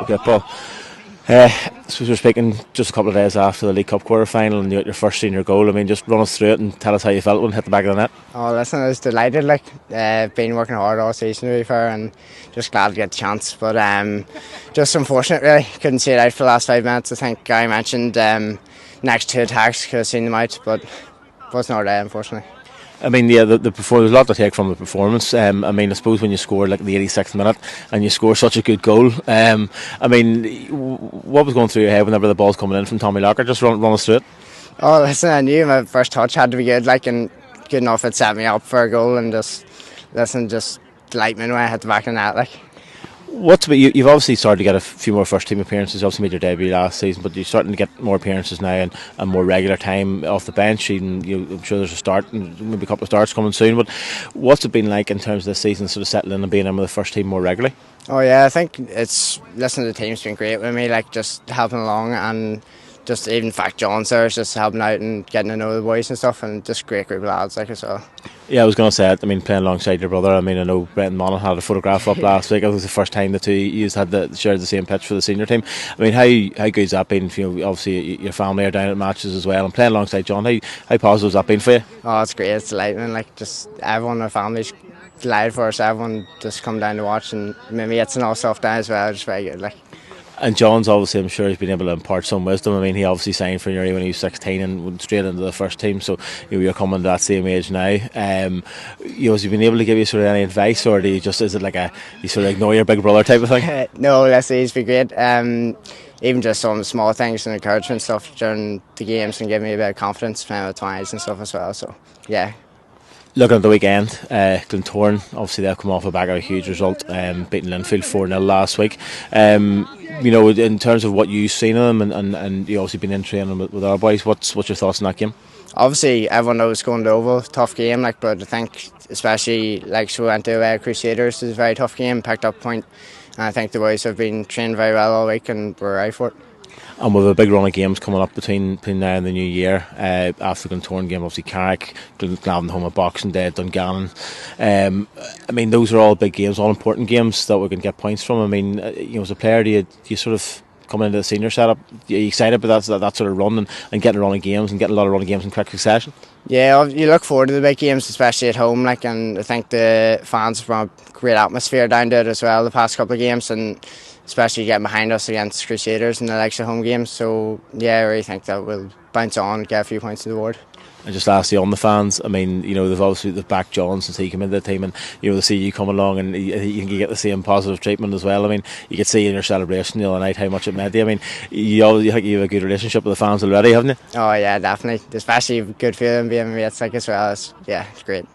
Okay, Paul. So we're speaking just a couple of days after the League Cup quarter-final and you got your first senior goal. I mean, just run us through it and tell us how you felt when it hit the back of the net. Oh, listen, I was delighted. Been working hard all season, to be fair, and just glad to get the chance. But just unfortunate, really. Couldn't see it out for the last 5 minutes. I think Guy mentioned next 2 attacks could have seen them out, but wasn't our day, unfortunately. I mean, yeah, there's a lot to take from the performance. I mean, I suppose when you score like the 86th minute and you score such a good goal, I mean, what was going through your head whenever the ball's coming in from Tommy Locker? Just run us through it. Oh, listen, I knew my first touch had to be good, and good enough it set me up for a goal, and just light me when I hit the back of the net, You've obviously started to get a few more first team appearances. You obviously made your debut last season, but you're starting to get more appearances now and more regular time off the bench. Even I'm sure there's a start and maybe a couple of starts coming soon. But what's it been like in terms of this season, sort of settling in and being in with the first team more regularly? Oh yeah, I think listening to the team's been great with me, just helping along, and just even in fact John's there is just helping out and getting to know the boys and stuff, and just great group of lads as well. Yeah, I was going to say it. I mean, playing alongside your brother. I mean, I know Brenton Monaghan had a photograph up last week. It was the first time the two you had shared the same pitch for the senior team. I mean, how good's that been? Obviously your family are down at matches as well, and playing alongside John. How positive has that been for you? Oh, it's great. It's delighting. Just everyone in our family's delighted for us. Everyone just come down to watch, and my mates and all stuff down as well. It's very good. And John's obviously, I'm sure he's been able to impart some wisdom. I mean, he obviously signed for Newry when he was 16 and went straight into the first team. So you're coming to that same age now. Has he been able to give you sort of any advice, or is it like you sort of ignore your big brother type of thing? No, he's been great. Even just some small things and encouragement stuff during the games and give me a bit of confidence playing with twice and stuff as well. So yeah. Looking at the weekend, Glentoran, obviously they've come off the back of a huge result, beating Linfield 4-0 last week. In terms of what you've seen of them and you've obviously been in training with our boys, what's your thoughts on that game? Obviously everyone knows going to Oval, tough game, but I think especially so we went to Crusaders, is a very tough game, picked up a point, and I think the boys have been trained very well all week and we're ready for it. And with a big run of games coming up between now and the new year, after the Glentoran game, obviously Carrick, Glenavon home at Boxing Day, Dungannon. I mean, those are all big games, all important games that we can get points from. I mean, as a player, do you sort of coming into the senior setup, are you excited about that sort of run and getting a run of games and getting a lot of run of games in quick succession? Yeah, you look forward to the big games, especially at home, and I think the fans have brought a great atmosphere down to it as well the past couple of games, and especially getting behind us against Crusaders in the likes of home games. So yeah, I really think that we'll bounce on and get a few points to the board. And just lastly on the fans, I mean, they've backed John since he came into the team, and they see you come along and you get the same positive treatment as well. I mean, you could see in your celebration the other night how much it meant to you. I mean, you think you have a good relationship with the fans already, haven't you? Oh yeah, definitely. Especially good feeling being mates as well. It's great.